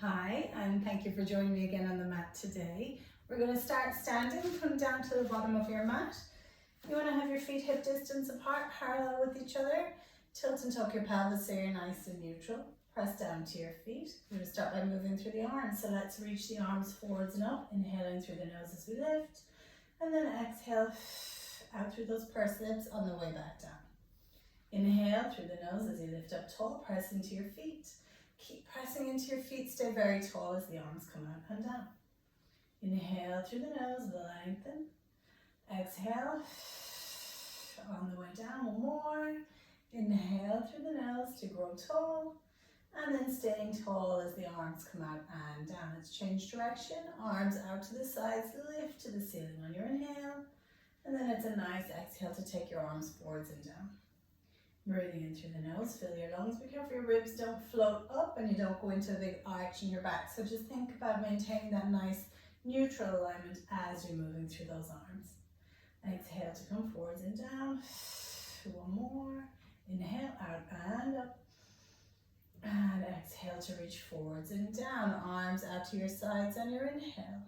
Hi, and thank you for joining me again on the mat today. We're going to start standing, come down to the bottom of your mat. You want to have your feet hip distance apart, parallel with each other. Tilt and tuck your pelvis so you're nice and neutral. Press down to your feet. We're going to start by moving through the arms. So let's reach the arms forwards and up, inhaling through the nose as we lift. And then exhale out through those pursed lips on the way back down. Inhale through the nose as you lift up tall, press into your feet. Keep pressing into your feet, stay very tall as the arms come out and down. Inhale through the nose, lengthen. Exhale, on the way down, one more. Inhale through the nose to grow tall, and then staying tall as the arms come out and down. Let's change direction, arms out to the sides, lift to the ceiling on your inhale, and then it's a nice exhale to take your arms forwards and down. Breathing in through the nose, fill your lungs. Be careful your ribs don't float up and you don't go into a big arch in your back. So just think about maintaining that nice neutral alignment as you're moving through those arms. Exhale to come forwards and down. One more. Inhale, out and up. And exhale to reach forwards and down. Arms out to your sides on your inhale.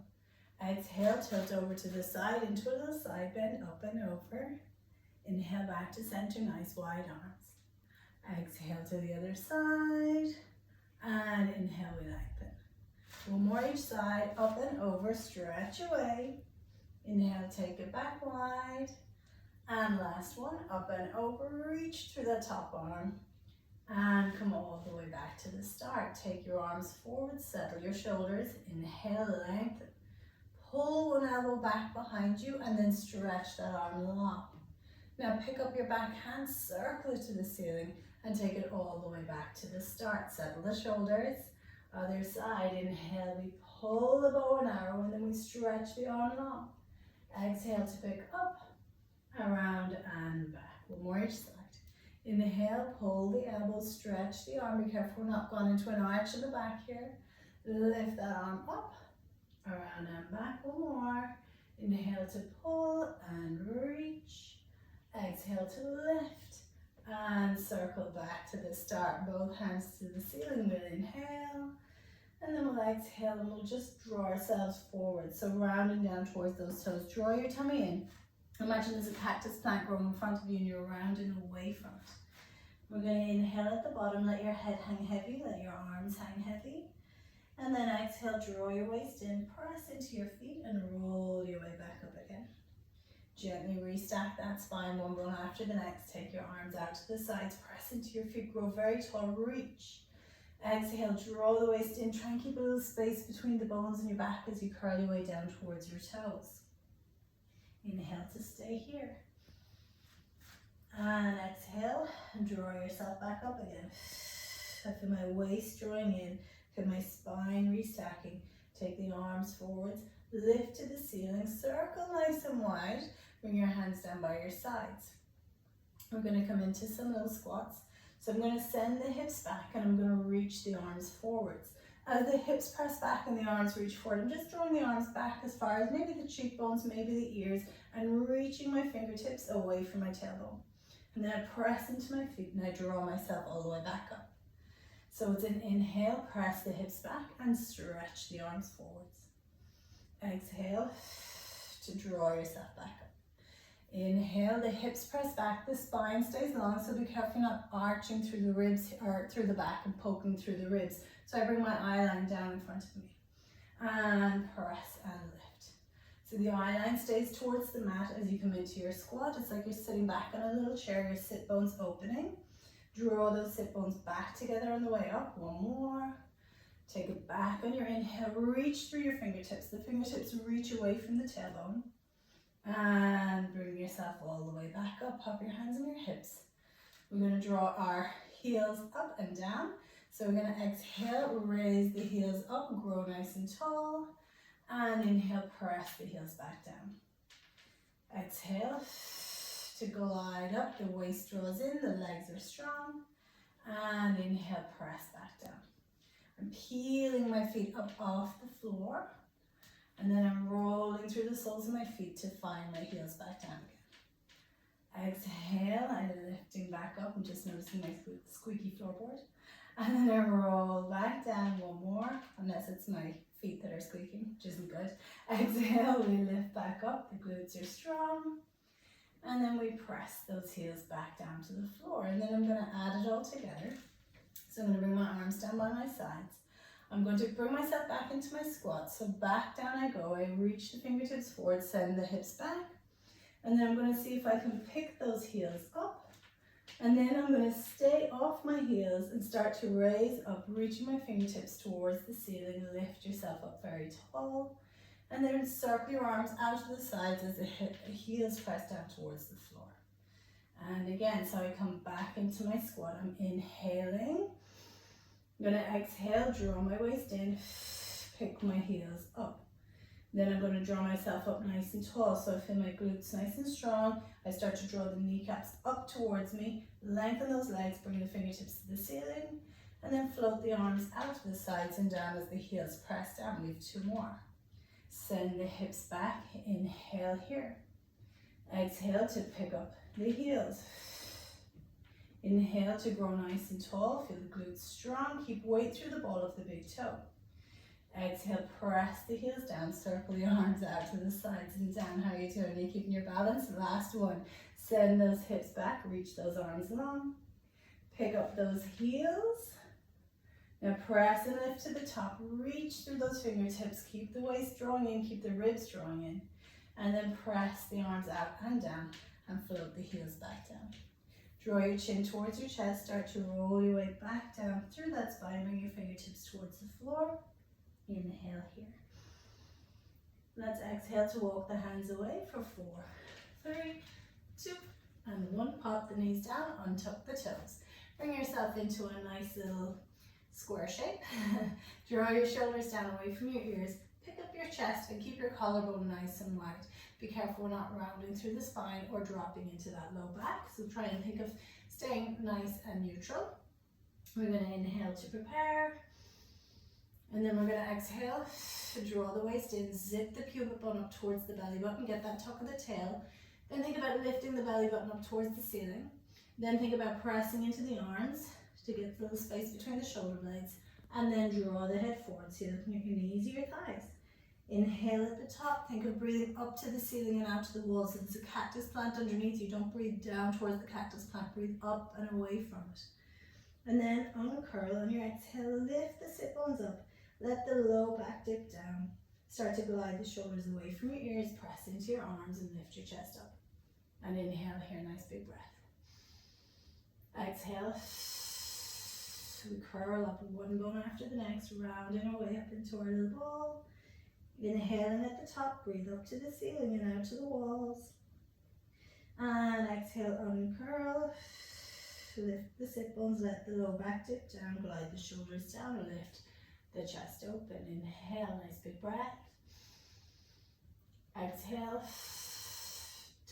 Exhale, tilt over to the side into a little side bend, up and over. Inhale back to center, nice wide arms. Exhale to the other side, and inhale, we lengthen. One more each side, up and over, stretch away. Inhale, take it back wide. And last one, up and over, reach through the top arm. And come all the way back to the start. Take your arms forward, settle your shoulders. Inhale, lengthen. Pull one elbow back behind you, and then stretch that arm long. Now pick up your back hand, circle it to the ceiling, and take it all the way back to the start. Settle the shoulders. Other side, inhale, we pull the bow and arrow, and then we stretch the arm long. Exhale to pick up, around and back. One more each side. Inhale, pull the elbows, stretch the arm. Be careful we're not going into an arch in the back here. Lift that arm up, around and back. One more. Inhale to pull and reach. Exhale to lift and circle back to the start. Both hands to the ceiling. We'll inhale and then we'll exhale and we'll just draw ourselves forward. So rounding down towards those toes. Draw your tummy in. Imagine there's a cactus plant growing in front of you and you're rounding away from it. We're going to inhale at the bottom. Let your head hang heavy. Let your arms hang heavy. And then exhale, draw your waist in. Press into your feet and roll your way back up again. Gently restack that spine, one bone after the next. Take your arms out to the sides, press into your feet, grow very tall, reach. Exhale, draw the waist in, try and keep a little space between the bones in your back as you curl your way down towards your toes. Inhale to stay here. And exhale, and draw yourself back up again. I feel my waist drawing in, feel my spine restacking. Take the arms forwards, lift to the ceiling, circle nice and wide. Bring your hands down by your sides. We're going to come into some little squats. So I'm going to send the hips back and I'm going to reach the arms forwards. As the hips press back and the arms reach forward, I'm just drawing the arms back as far as maybe the cheekbones, maybe the ears, and reaching my fingertips away from my tailbone. And then I press into my feet and I draw myself all the way back up. So it's an inhale, press the hips back and stretch the arms forwards. Exhale to draw yourself back up. Inhale, the hips press back, the spine stays long, so be careful you're not arching through the ribs or through the back and poking through the ribs. So I bring my eye line down in front of me and press and lift. So the eye line stays towards the mat as you come into your squat. It's like you're sitting back on a little chair, your sit bones opening. Draw those sit bones back together on the way up. One more. Take it back on your inhale, reach through your fingertips. The fingertips reach away from the tailbone. And bring yourself all the way back up. Pop your hands on your hips. We're going to draw our heels up and down. So we're going to exhale, raise the heels up, grow nice and tall. And inhale, press the heels back down. Exhale to glide up. The waist draws in, the legs are strong. And inhale, press back down. I'm peeling my feet up off the floor, and then I'm rolling through the soles of my feet to find my heels back down again. Exhale, I'm lifting back up. I'm just noticing my squeaky floorboard. And then I roll back down, one more. more, unless it's my feet that are squeaking, which isn't good. Exhale, we lift back up, the glutes are strong. And then we press those heels back down to the floor. And then I'm going to add it all together. So I'm going to bring my arms down by my sides. I'm going to bring myself back into my squat. So back down I go. I reach the fingertips forward, send the hips back. And then I'm going to see if I can pick those heels up. And then I'm going to stay off my heels and start to raise up, reaching my fingertips towards the ceiling. Lift yourself up very tall. And then circle your arms out to the sides as the heels press down towards the floor. And again, so I come back into my squat. I'm inhaling. I'm going to exhale, draw my waist in, pick my heels up. Then I'm going to draw myself up nice and tall. So I feel my glutes nice and strong. I start to draw the kneecaps up towards me. Lengthen those legs, bring the fingertips to the ceiling. And then float the arms out to the sides and down as the heels press down. We have 2 more. Send the hips back, inhale here. Exhale to pick up the heels. Inhale to grow nice and tall, feel the glutes strong, keep weight through the ball of the big toe. Exhale, press the heels down, circle your arms out to the sides and down. How are you doing? Are you keeping your balance? Last one. Send those hips back, reach those arms long. Pick up those heels. Now press and lift to the top, reach through those fingertips, keep the waist drawing in, keep the ribs drawing in, and then press the arms out and down and float the heels back down. Draw your chin towards your chest, start to roll your way back down through that spine, bring your fingertips towards the floor. Inhale here. Let's exhale to walk the hands away for 4, 3, 2, and 1. Pop the knees down, untuck the toes. Bring yourself into a nice little square shape. Draw your shoulders down away from your ears. Pick up your chest and keep your collarbone nice and wide. Be careful we're not rounding through the spine or dropping into that low back. So try and think of staying nice and neutral. We're going to inhale to prepare. And then we're going to exhale to draw the waist in. Zip the pubic bone up towards the belly button. Get that tuck of the tail. Then think about lifting the belly button up towards the ceiling. Then think about pressing into the arms to get a little space between the shoulder blades, and then draw the head forward so you're looking at your knees or your thighs. Inhale at the top, think of breathing up to the ceiling and out to the wall. So there's a cactus plant underneath you. Don't breathe down towards the cactus plant, breathe up and away from it. And then uncurl on your exhale, lift the sit bones up, let the low back dip down. Start to glide the shoulders away from your ears, press into your arms and lift your chest up. And inhale here, nice big breath. Exhale. We curl up one bone after the next, rounding our way up into our little ball. Inhaling at the top, breathe up to the ceiling and out to the walls. And exhale, uncurl. Lift the sit bones, let the low back dip down, glide the shoulders down, lift the chest open. Inhale, nice big breath. Exhale,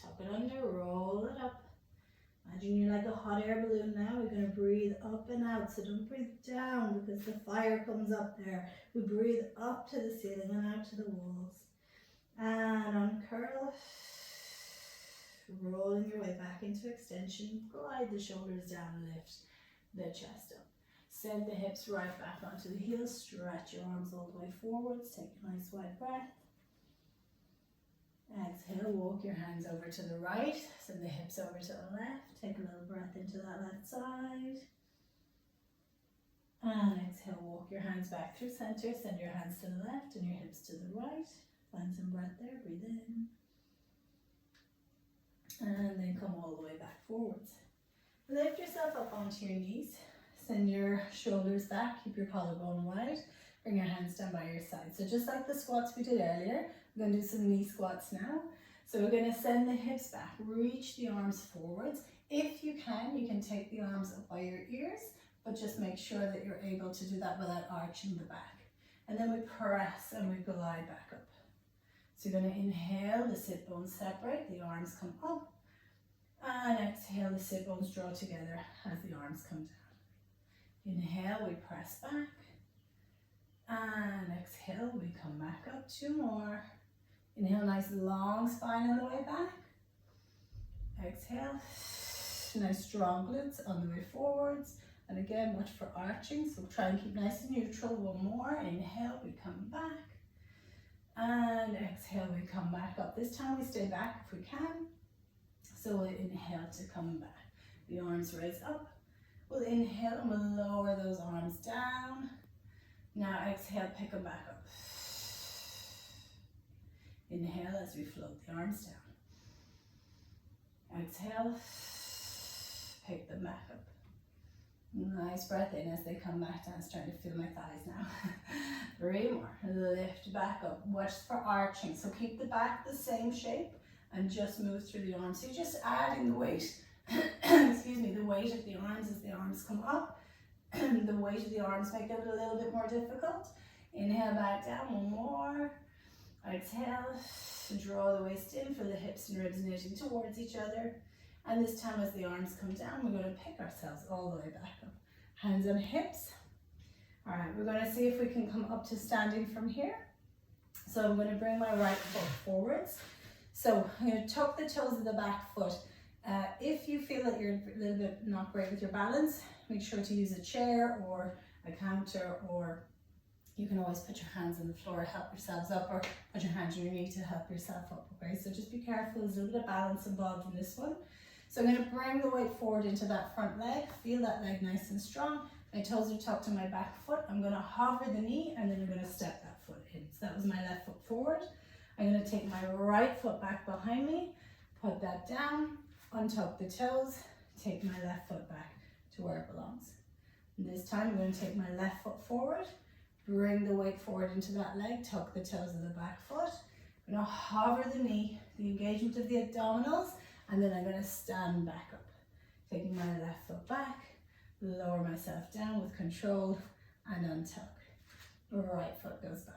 tuck it under, roll it up. Imagine you're like a hot air balloon now. We're going to breathe up and out, so don't breathe down because the fire comes up there. We breathe up to the ceiling and out to the walls. And uncurl. Rolling your way back into extension. Glide the shoulders down, lift the chest up. Send the hips right back onto the heels. Stretch your arms all the way forwards. Take a nice wide breath. Exhale, walk your hands over to the right, send the hips over to the left, take a little breath into that left side. And exhale, walk your hands back through center, send your hands to the left and your hips to the right. Find some breath there, breathe in. And then come all the way back forwards. Lift yourself up onto your knees, send your shoulders back, keep your collarbone wide, bring your hands down by your side. So just like the squats we did earlier, we're going to do some knee squats now. So we're going to send the hips back, reach the arms forwards. If you can take the arms up by your ears, but just make sure that you're able to do that without arching the back. And then we press and we glide back up. So you're going to inhale, the sit bones separate, the arms come up. And exhale, the sit bones draw together as the arms come down. Inhale, we press back. And exhale, we come back up. 2 more. Inhale, nice long spine on the way back. Exhale, nice strong glutes on the way forwards. And again, watch for arching, so try and keep nice and neutral. One more, inhale, we come back. And exhale, we come back up. This time we stay back if we can. So we'll inhale to come back. The arms raise up. We'll inhale and we'll lower those arms down. Now exhale, pick them back up. Inhale as we float the arms down. Exhale, pick them back up. Nice breath in as they come back down. It's starting to feel my thighs now. 3 more. Lift back up. Watch for arching. So keep the back the same shape and just move through the arms. So you're just adding the weight. Excuse me, the weight of the arms as the arms come up. The weight of the arms make it a little bit more difficult. Inhale back down. 1 more. Exhale. Draw the waist in for the hips and ribs knitting towards each other. And this time as the arms come down, we're going to pick ourselves all the way back up. Hands on hips. All right, we're going to see if we can come up to standing from here. So I'm going to bring my right foot forwards. So I'm going to tuck the toes of the back foot. If you feel that you're a little bit not great with your balance, make sure to use a chair or a counter, or you can always put your hands on the floor, help yourselves up, or put your hands on your knee to help yourself up, okay? So just be careful, there's a little bit of balance involved in this one. So I'm going to bring the weight forward into that front leg. Feel that leg nice and strong. My toes are tucked to my back foot. I'm going to hover the knee and then I'm going to step that foot in. So that was my left foot forward. I'm going to take my right foot back behind me, put that down, untuck the toes, take my left foot back to where it belongs. And this time I'm going to take my left foot forward, bring the weight forward into that leg, tuck the toes of the back foot. I'm going to hover the knee, the engagement of the abdominals, and then I'm going to stand back up. Taking my left foot back, lower myself down with control and untuck. Right foot goes back.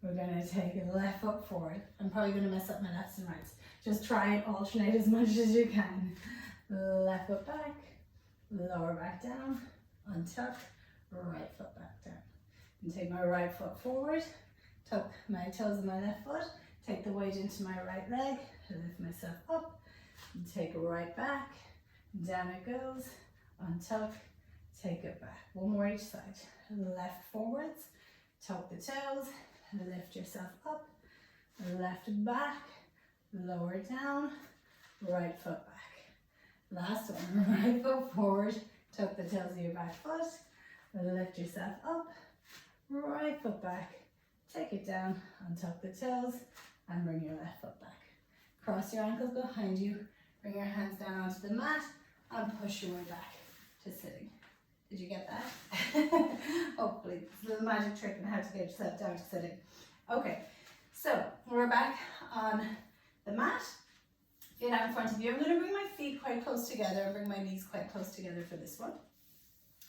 We're going to take the left foot forward. I'm probably going to mess up my lefts and rights. Just try and alternate as much as you can. Left foot back, lower back down, untuck, right foot back down. And take my right foot forward, tuck my toes of my left foot, take the weight into my right leg, lift myself up, and take it right back, down it goes, untuck, take it back. 1 more each side. Left forwards, tuck the toes, lift yourself up, left back, lower down, right foot back. Last one, right foot forward, tuck the toes of your back foot, lift yourself up, right foot back, take it down, untuck the toes, and bring your left foot back. Cross your ankles behind you, bring your hands down onto the mat, and push your way back to sitting. Did you get that? Hopefully, it's a little magic trick on how to get yourself down to sitting. Okay, so we're back on the mat. Feet out in front of you. I'm going to bring my feet quite close together and bring my knees quite close together for this one.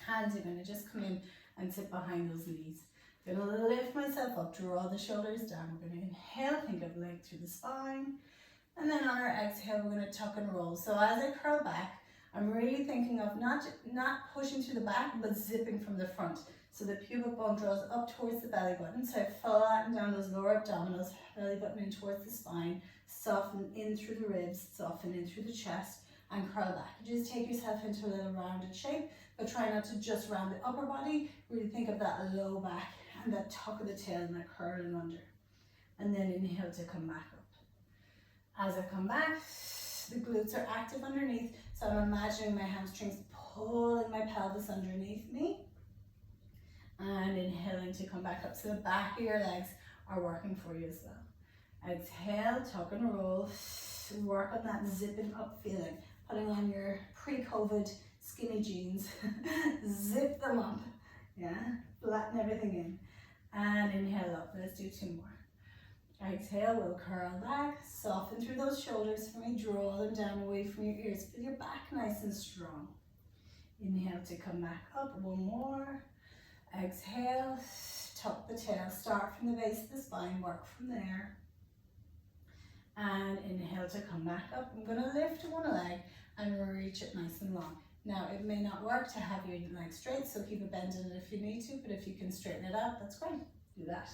Hands are going to just come in and sit behind those knees. I'm going to lift myself up, draw the shoulders down. We're going to inhale, think of leg through the spine. And then on our exhale, we're going to tuck and roll. So as I curl back, I'm really thinking of not pushing to the back, but zipping from the front. So the pubic bone draws up towards the belly button. So I flatten down those lower abdominals, belly button in towards the spine, soften in through the ribs, soften in through the chest, and curl back. Just take yourself into a little rounded shape, but try not to just round the upper body. Really think of that low back and that tuck of the tail and that curling under. And then inhale to come back up. As I come back, the glutes are active underneath, so I'm imagining my hamstrings pulling my pelvis underneath me. And inhaling to come back up. So the back of your legs are working for you as well. Exhale, tuck and roll. Work on that zipping up feeling. Putting on your pre-COVID skinny jeans. Zip them up. Yeah, flatten everything in. And inhale up. Let's do 2 more. Exhale, we'll curl back. Soften through those shoulders for me. Draw them down away from your ears. Feel your back nice and strong. Inhale to come back up. 1 more. Exhale, tuck the tail, start from the base of the spine, work from there. And inhale to come back up. I'm going to lift one leg and reach it nice and long. Now, it may not work to have your leg straight, so keep it bent in it if you need to, but if you can straighten it out, that's great. Do that.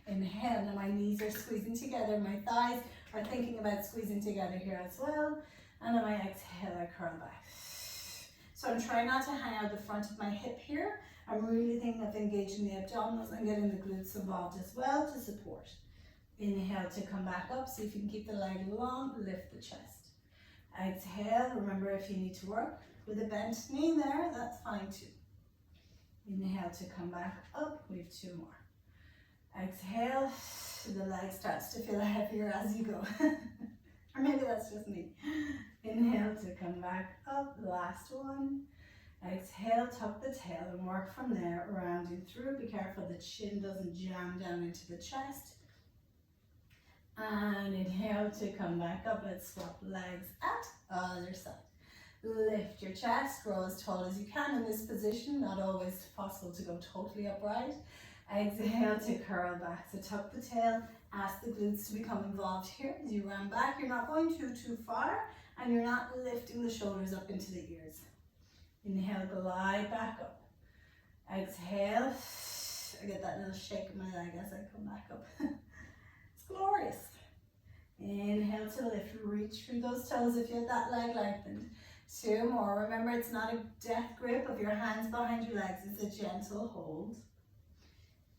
Inhale, now my knees are squeezing together, my thighs are thinking about squeezing together here as well. And on my exhale, I curl back. So I'm trying not to hang out the front of my hip here. I'm really thinking of engaging the abdominals and getting the glutes involved as well to support. Inhale to come back up. See if you can keep the leg long, lift the chest. Exhale, remember if you need to work with a bent knee there, that's fine too. Inhale to come back up, we have 2 more. Exhale, the leg starts to feel heavier as you go. Or maybe that's just me. Inhale to come back up, last one. Exhale, tuck the tail and work from there, rounding through. Be careful the chin doesn't jam down into the chest. And inhale to come back up. Let's swap legs at other side. Lift your chest, grow as tall as you can in this position. Not always possible to go totally upright. Exhale to curl back. So tuck the tail, ask the glutes to become involved here. As you round back, you're not going too far, and you're not lifting the shoulders up into the ears. Inhale, glide back up. Exhale, I get that little shake in my leg as I come back up. It's glorious. Inhale to lift, reach through those toes if you have that leg lengthened. 2 more. Remember, it's not a death grip of your hands behind your legs, it's a gentle hold.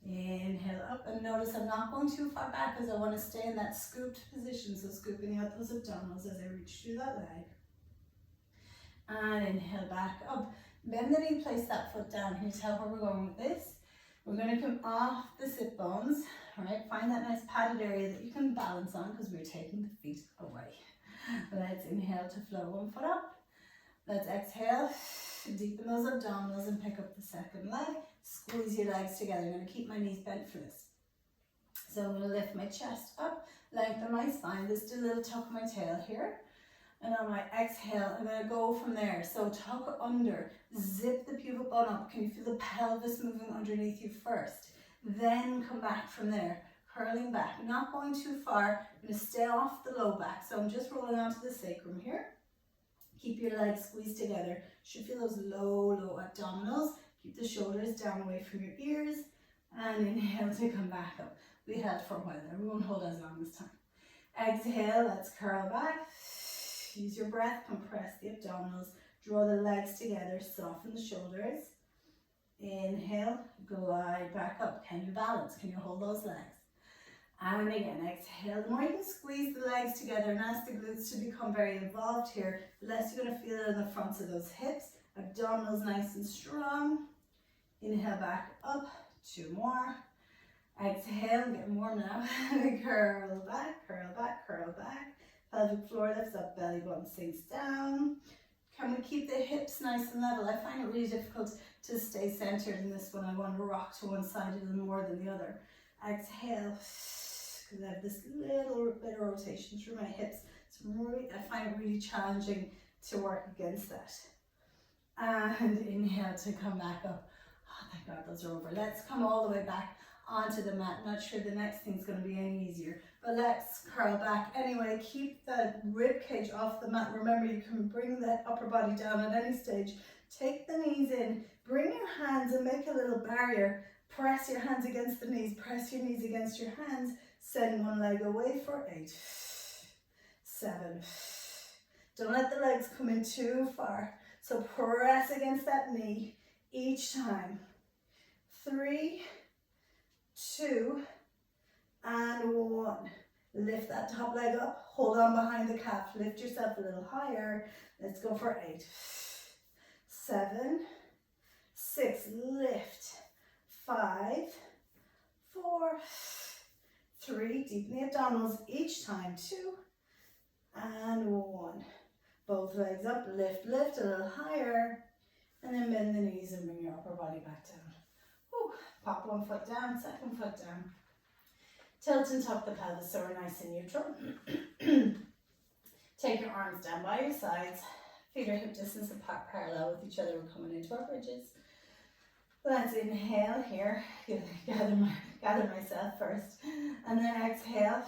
Inhale up, and notice I'm not going too far back because I want to stay in that scooped position, so scooping out those abdominals as I reach through that leg. And inhale back up. Bend the knee, place that foot down. Can you tell where we're going with this? We're going to come off the sit bones, all right? Find that nice padded area that you can balance on because we're taking the feet away. Let's inhale to float 1 foot up. Let's exhale, deepen those abdominals and pick up the second leg. Squeeze your legs together. I'm going to keep my knees bent for this. So I'm going to lift my chest up, lengthen my spine. Just do a little tuck of my tail here. And on my exhale, I'm going to go from there. So tuck under, zip the pubic bone up. Can you feel the pelvis moving underneath you first? Then come back from there, curling back. Not going too far. I'm going to stay off the low back. So I'm just rolling onto the sacrum here. Keep your legs squeezed together. Should feel those low abdominals. Keep the shoulders down away from your ears. And inhale to come back up. We held for a while there. We won't hold as long this time. Exhale, let's curl back. Use your breath, compress the abdominals. Draw the legs together, soften the shoulders. Inhale, glide back up. Can you balance? Can you hold those legs? And again, exhale. The more you can squeeze the legs together and ask the glutes to become very involved here, the less you're going to feel it in the fronts of those hips. Abdominals nice and strong. Inhale back up. 2 more. Exhale, getting warm now. Curl back, curl back, curl back. Pelvic floor lifts up, belly button sinks down. Can we keep the hips nice and level? I find it really difficult to stay centered in this one. I want to rock to one side a little more than the other. Exhale, because I have this little bit of rotation through my hips. I find it really challenging to work against that. And inhale to come back up. Oh, thank God those are over. Let's come all the way back onto the mat. Not sure the next thing's going to be any easier, but let's curl back anyway. Keep the rib cage off the mat. Remember, you can bring the upper body down at any stage. Take the knees in, bring your hands and make a little barrier. Press your hands against the knees, press your knees against your hands. Send one leg away for 8, 7. Don't let the legs come in too far. So press against that knee each time. 3, 2, and 1. Lift that top leg up, hold on behind the calf, lift yourself a little higher. Let's go for 8, 7, 6, lift, 5, 4, 3, deepen the abdominals each time, 2, and 1. Both legs up, lift, lift, a little higher, and then bend the knees and bring your upper body back down. Whew. Pop one foot down, second foot down. Tilt and tuck the pelvis so we're nice and neutral. Take your arms down by your sides. Feet are hip distance apart, parallel with each other. We're coming into our bridges. Let's inhale here. Gather myself first. And then exhale.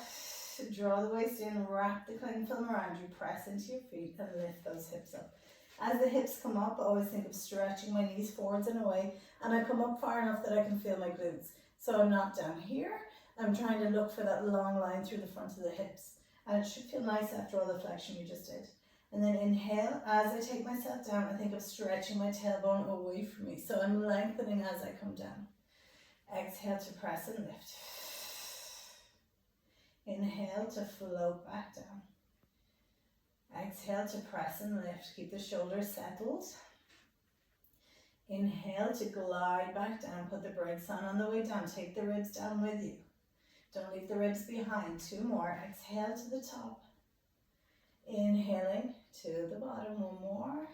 Draw the waist in, wrap the cling film around you. Press into your feet and lift those hips up. As the hips come up, I always think of stretching my knees forwards and away. And I come up far enough that I can feel my glutes. So I'm not down here. I'm trying to look for that long line through the front of the hips. And it should feel nice after all the flexion you just did. And then inhale, as I take myself down, I think of stretching my tailbone away from me. So I'm lengthening as I come down. Exhale to press and lift. Inhale to float back down. Exhale to press and lift. Keep the shoulders settled. Inhale to glide back down. Put the brakes on the way down. Take the ribs down with you. Don't leave the ribs behind. 2 more. Exhale to the top. Inhaling to the bottom. 1 more.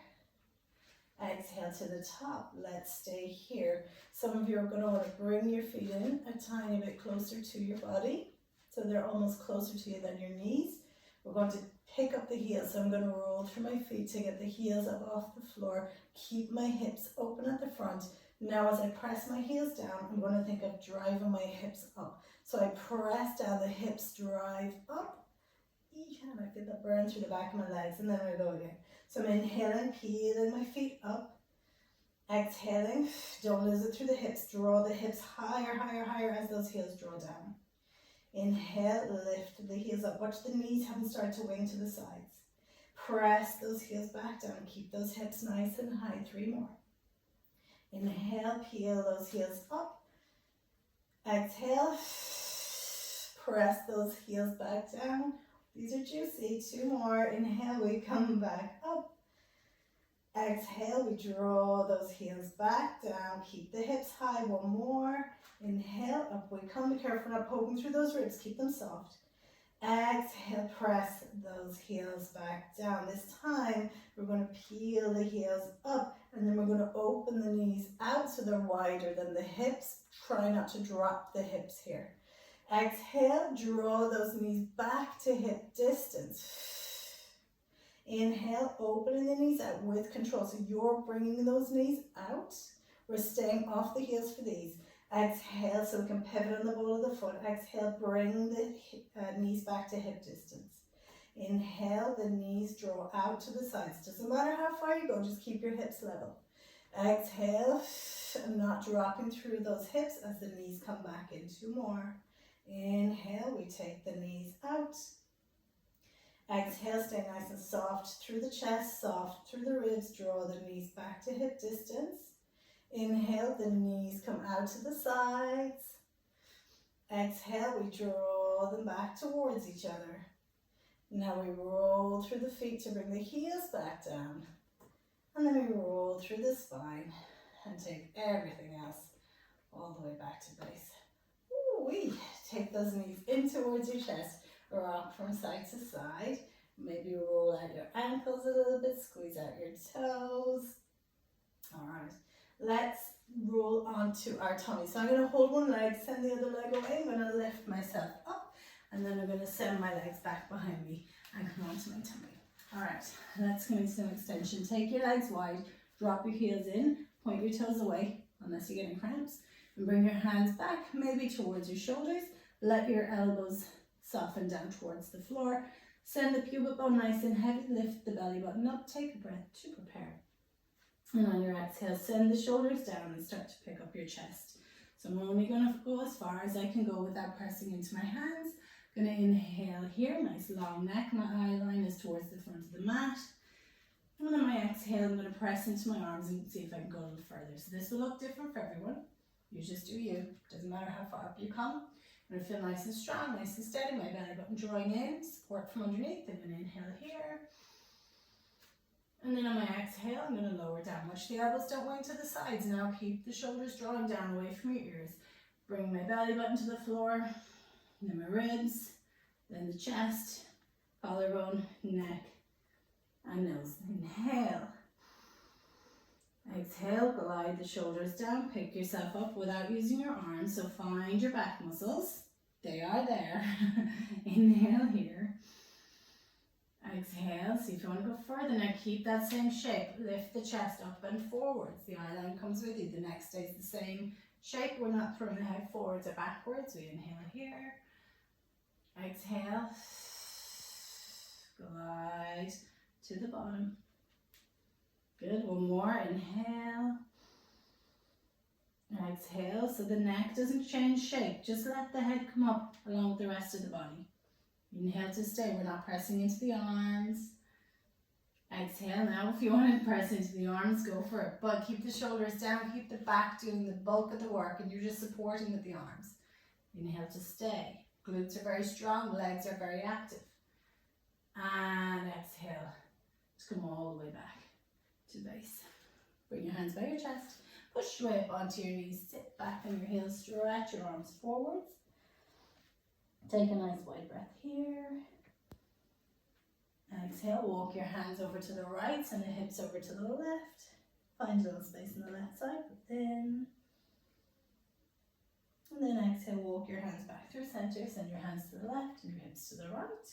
Exhale to the top. Let's stay here. Some of you are going to want to bring your feet in a tiny bit closer to your body, so they're almost closer to you than your knees. We're going to pick up the heels, so I'm going to roll through my feet to get the heels up off the floor. Keep my hips open at the front. Now as I press my heels down, I'm going to think of driving my hips up. So I press down, the hips drive up. And I feel the burn through the back of my legs, and then I go again. So I'm inhaling, peeling my feet up. Exhaling, don't lose it through the hips. Draw the hips higher, higher, higher as those heels draw down. Inhale, lift the heels up. Watch the knees haven't started to wing to the sides. Press those heels back down. Keep those hips nice and high. 3 more. Inhale, peel those heels up. Exhale, press those heels back down. These are juicy. 2 more. Inhale, we come back up. Exhale, we draw those heels back down. Keep the hips high. 1 more. Inhale, up we come. Be careful not poking through those ribs. Keep them soft. Exhale, press those heels back down. This time, we're going to peel the heels up, and then we're going to open the knees out so they're wider than the hips. Try not to drop the hips here. Exhale, draw those knees back to hip distance. Inhale, opening the knees out with control. So you're bringing those knees out. We're staying off the heels for these. Exhale, so we can pivot on the ball of the foot. Exhale, bring the knees back to hip distance. Inhale, the knees draw out to the sides. Doesn't matter how far you go, just keep your hips level. Exhale, not dropping through those hips as the knees come back in. 2 more. Inhale, we take the knees out. Exhale, stay nice and soft through the chest, soft through the ribs. Draw the knees back to hip distance. Inhale, the knees come out to the sides. Exhale, we draw them back towards each other. Now we roll through the feet to bring the heels back down. And then we roll through the spine and take everything else all the way back to base. Ooh-wee. Take those knees in towards your chest. Rock from side to side. Maybe roll out your ankles a little bit. Squeeze out your toes. All right. Let's roll onto our tummy. So I'm going to hold one leg, send the other leg away. I'm going to lift myself up, and then I'm going to send my legs back behind me and come onto my tummy. All right, let's come into some extension. Take your legs wide, drop your heels in, point your toes away, unless you're getting cramps, and bring your hands back, maybe towards your shoulders. Let your elbows soften down towards the floor. Send the pubic bone nice and heavy. Lift the belly button up. Take a breath to prepare. And on your exhale, send the shoulders down and start to pick up your chest. So I'm only going to go as far as I can go without pressing into my hands. Going to inhale here, nice long neck. My eye line is towards the front of the mat. And on my exhale, I'm going to press into my arms and see if I can go a little further. So this will look different for everyone. You just do you. Doesn't matter how far up you come. I'm going to feel nice and strong, nice and steady. My belly button drawing in, support from underneath. I'm going to inhale here. And then on my exhale, I'm going to lower down. Watch the elbows don't wing to the sides. Now keep the shoulders drawing down away from your ears. Bring my belly button to the floor. Then my ribs. Then the chest, collarbone, neck, and nose. Inhale. Exhale, glide the shoulders down. Pick yourself up without using your arms. So find your back muscles. They are there. Inhale here. Exhale, see if you want to go further. Now keep that same shape. Lift the chest up and forwards. The eye line comes with you. The neck stays the same shape. We're not throwing the head forwards or backwards. We inhale here. Exhale. Glide to the bottom. Good. 1 more. Inhale. Exhale. So the neck doesn't change shape. Just let the head come up along with the rest of the body. Inhale to stay. We're not pressing into the arms. Exhale. Now if you want to press into the arms, go for it. But keep the shoulders down, keep the back doing the bulk of the work, and you're just supporting with the arms. Inhale to stay. Glutes are very strong, legs are very active. And exhale. Just come all the way back to base. Bring your hands by your chest. Push your way up onto your knees. Sit back on your heels. Stretch your arms forwards. Take a nice wide breath here. Exhale. Walk your hands over to the right and the hips over to the left. Find a little space on the left side. Breathe in. And then exhale. Walk your hands back through center. Send your hands to the left and your hips to the right.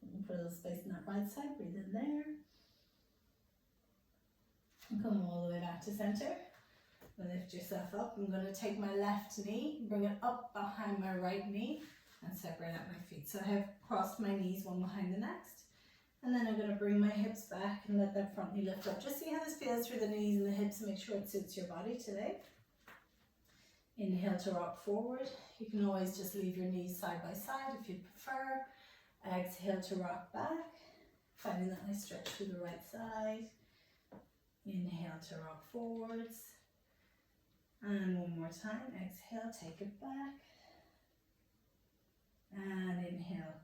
And put a little space on that right side. Breathe in there. And come all the way back to center. Lift yourself up. I'm going to take my left knee, bring it up behind my right knee, and separate out my feet. So I have crossed my knees one behind the next. And then I'm going to bring my hips back and let that front knee lift up. Just see how this feels through the knees and the hips and make sure it suits your body today. Inhale to rock forward. You can always just leave your knees side by side if you prefer. Exhale to rock back. Finding that nice stretch through the right side. Inhale to rock forwards. And one more time. Exhale, take it back. And inhale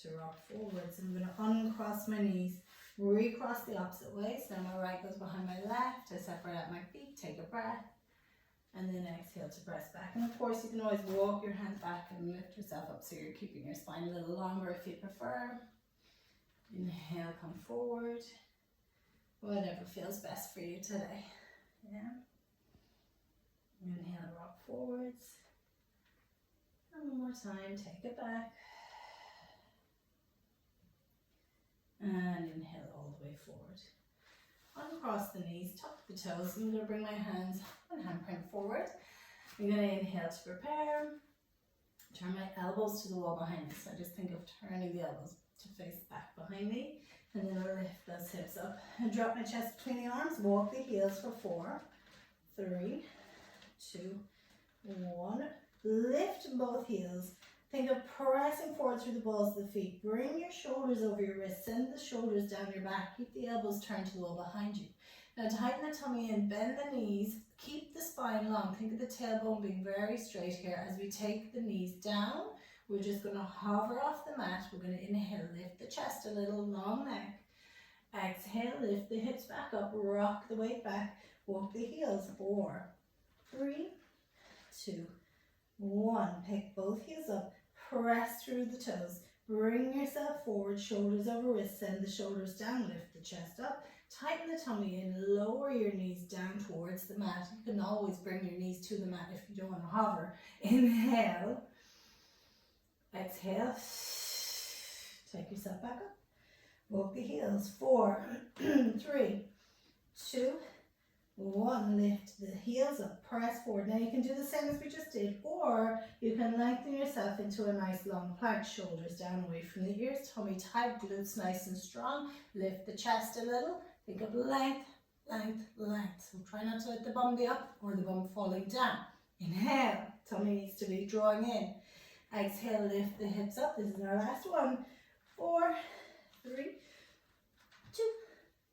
to rock forwards. I'm going to uncross my knees, recross the opposite way. So now my right goes behind my left. I separate out my feet, take a breath. And then exhale to press back. And of course, you can always walk your hands back and lift yourself up so you're keeping your spine a little longer if you prefer. Inhale, come forward. Whatever feels best for you today. Yeah. Inhale, rock forwards. And one more time, take it back. And inhale all the way forward. Uncross the knees, tuck the toes. I'm going to bring my hands and handprint forward. I'm going to inhale to prepare. Turn my elbows to the wall behind me. So just think of turning the elbows to face back behind me. And then I'll lift those hips up and drop my chest between the arms. Walk the heels for 4, 3, 2, 1. Lift both heels. Think of pressing forward through the balls of the feet. Bring your shoulders over your wrists. Send the shoulders down your back. Keep the elbows turned to the wall behind you. Now tighten the tummy in, bend the knees. Keep the spine long. Think of the tailbone being very straight here. As we take the knees down, we're just going to hover off the mat. We're going to inhale, lift the chest a little, long neck. Exhale, lift the hips back up, rock the weight back. Walk the heels. 4, 3, 2, 1. Pick both heels up. Press through the toes. Bring yourself forward, shoulders over wrists. Send the shoulders down, lift the chest up. Tighten the tummy in, lower your knees down towards the mat. You can always bring your knees to the mat if you don't want to hover. Inhale. Exhale. Take yourself back up. Walk the heels. 4, 3, 2, 1. Lift the heels up, press forward. Now you can do the same as we just did, or you can lengthen yourself into a nice long plank. Shoulders down away from the ears, tummy tight, glutes nice and strong. Lift the chest a little. Think of length, length, length. So try not to let the bum be up or the bum falling down. Inhale, tummy needs to be drawing in. Exhale, lift the hips up. This is our last one. 4, 3, 2,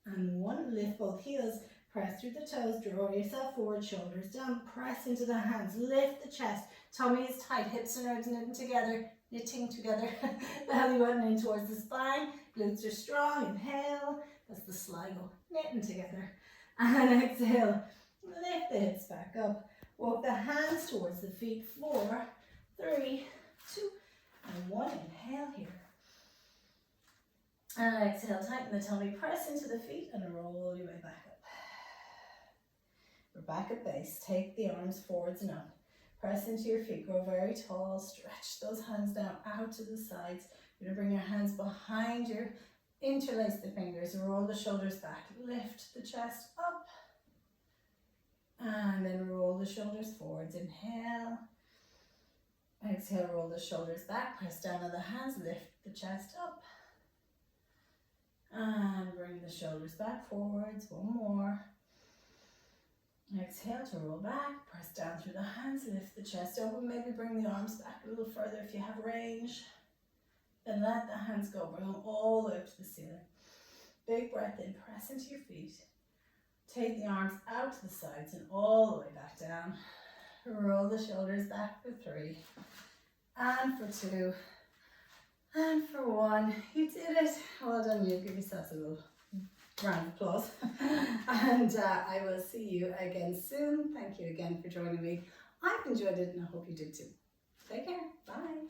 and 1. Lift both heels. Press through the toes, draw yourself forward, shoulders down, press into the hands, lift the chest, tummy is tight, hips and ribs knitting together, belly button in towards the spine, glutes are strong, inhale, that's the Sligo, knitting together, and exhale, lift the hips back up, walk the hands towards the feet, 4, 3, 2, and 1, inhale here. And exhale, tighten the tummy, press into the feet, and roll your way back up. We're back at base. Take the arms forwards and up. Press into your feet. Grow very tall. Stretch those hands down out to the sides. You're going to bring your hands behind you. Interlace the fingers. Roll the shoulders back. Lift the chest up. And then roll the shoulders forwards. Inhale. Exhale, roll the shoulders back. Press down on the hands. Lift the chest up. And bring the shoulders back forwards. One more. Exhale to roll back, press down through the hands, lift the chest open, maybe bring the arms back a little further if you have range. Then let the hands go, bring them all the way up to the ceiling. Big breath in, press into your feet. Take the arms out to the sides and all the way back down. Roll the shoulders back for 3, and for 2, and for 1. You did it. Well done you. Give yourselves a little round of applause. And I will see you again soon. Thank you again for joining me. I've enjoyed it and I hope you did too. Take care. Bye.